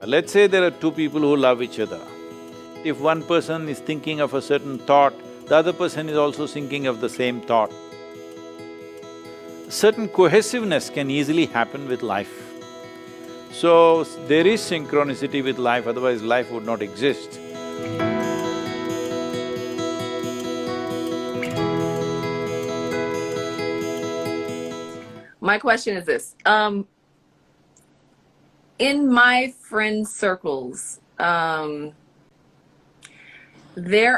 Let's say there are two people who love each other. If one person is thinking of a certain thought, the other person is also thinking of the same thought. Certain cohesiveness can easily happen with life. So, there is synchronicity with life, otherwise life would not exist. My question is this, in my friend circles, there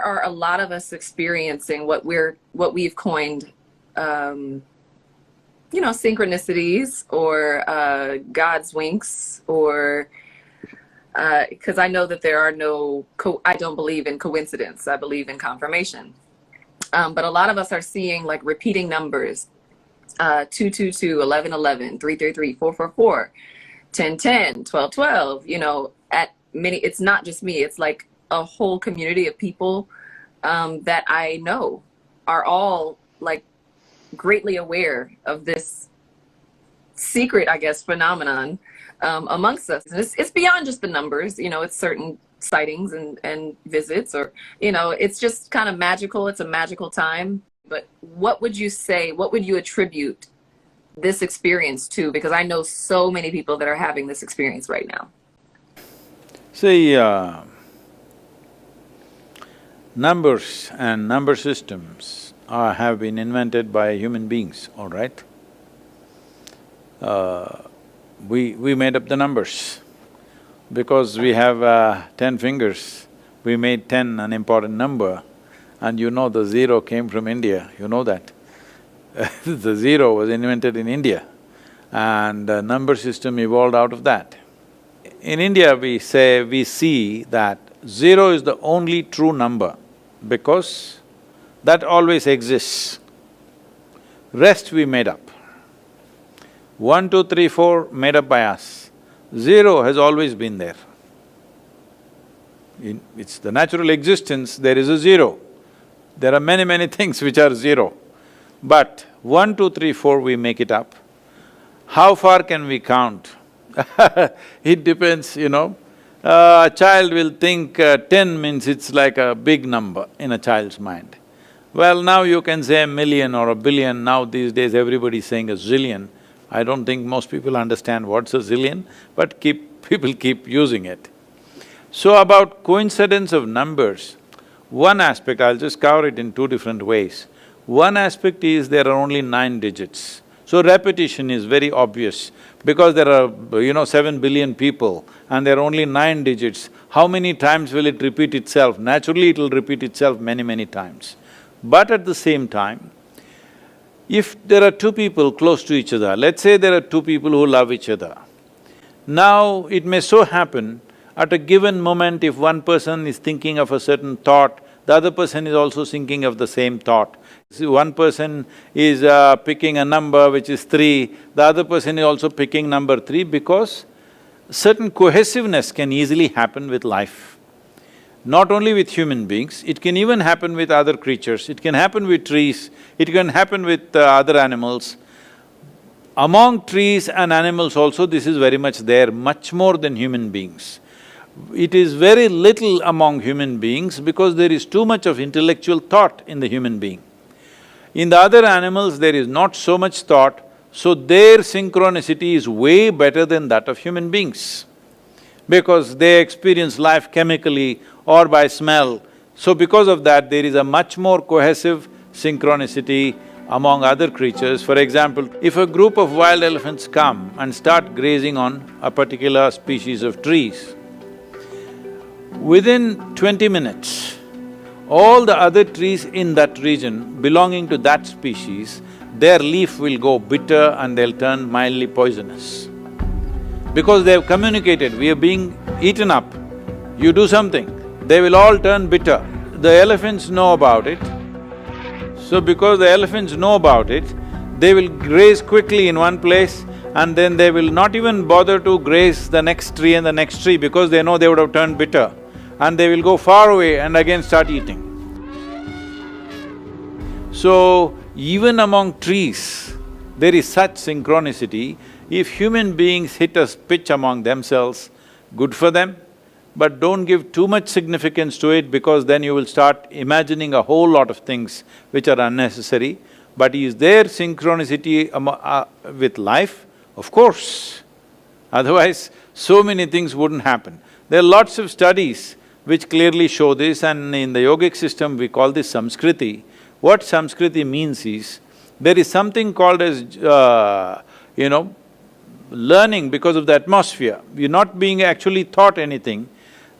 are a lot of us experiencing what we've coined, synchronicities or God's winks, or because I know that there are I don't believe in coincidence, I believe in confirmation. But a lot of us are seeing like repeating numbers, 222, 1111, 333, 444, 1010, 1212, at many, it's not just me, it's like a whole community of people that I know are all like greatly aware of this secret, I guess, phenomenon amongst us. And it's beyond just the numbers, it's certain sightings and visits, or, it's just kind of magical. It's a magical time. But what would you say, what would you attribute this experience to? Because I know so many people that are having this experience right now. See, numbers and number systems have been invented by human beings, all right? We made up the numbers. Because we have 10 fingers, we made 10 an important number, and the zero came from India, you know that. The zero was invented in India, and the number system evolved out of that. In India, we see that zero is the only true number because that always exists. Rest we made up. 1, 2, 3, 4 made up by us. Zero has always been there. It's the natural existence, there is a zero. There are many, many things which are zero. But 1, 2, 3, 4 we make it up. How far can we count? It depends, A child will think 10 means it's like a big number in a child's mind. Well, now you can say a million or a billion, now these days everybody's saying a zillion. I don't think most people understand what's a zillion, but people keep using it. So about coincidence of numbers, one aspect, I'll just cover it in two different ways. One aspect is there are only 9 digits. So repetition is very obvious because there are, 7 billion people and there are only 9 digits. How many times will it repeat itself? Naturally, it'll repeat itself many, many times. But at the same time, if there are two people close to each other, let's say there are two people who love each other. Now, it may so happen, at a given moment, if one person is thinking of a certain thought, the other person is also thinking of the same thought. See, one person is picking a number which is 3, the other person is also picking number 3 because certain cohesiveness can easily happen with life. Not only with human beings, it can even happen with other creatures, it can happen with trees, it can happen with other animals. Among trees and animals also, this is very much there, much more than human beings. It is very little among human beings because there is too much of intellectual thought in the human being. In the other animals, there is not so much thought, so their synchronicity is way better than that of human beings because they experience life chemically or by smell. So because of that, there is a much more cohesive synchronicity among other creatures. For example, if a group of wild elephants come and start grazing on a particular species of trees, within 20 minutes, all the other trees in that region belonging to that species, their leaf will go bitter and they'll turn mildly poisonous. Because they've communicated, we are being eaten up, you do something, they will all turn bitter. The elephants know about it. So because the elephants know about it, they will graze quickly in one place and then they will not even bother to graze the next tree and the next tree because they know they would have turned bitter. And they will go far away and again start eating. So, even among trees, there is such synchronicity. If human beings hit a pitch among themselves, good for them, but don't give too much significance to it, because then you will start imagining a whole lot of things which are unnecessary. But is there synchronicity with life? Of course. Otherwise, so many things wouldn't happen. There are lots of studies which clearly show this, and in the yogic system we call this samskriti. What samskriti means is, there is something called as, learning because of the atmosphere. You're not being actually taught anything.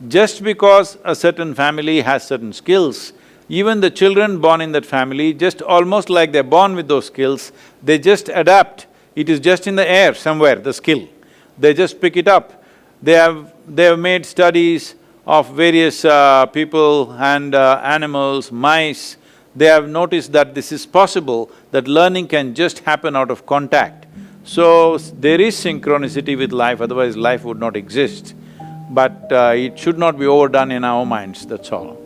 Just because a certain family has certain skills, even the children born in that family, just almost like they're born with those skills, they just adapt. It is just in the air somewhere, the skill. They just pick it up. They have made studies of various people and animals, mice. They have noticed that this is possible, that learning can just happen out of contact. So, there is synchronicity with life, otherwise life would not exist. But it should not be overdone in our minds, that's all.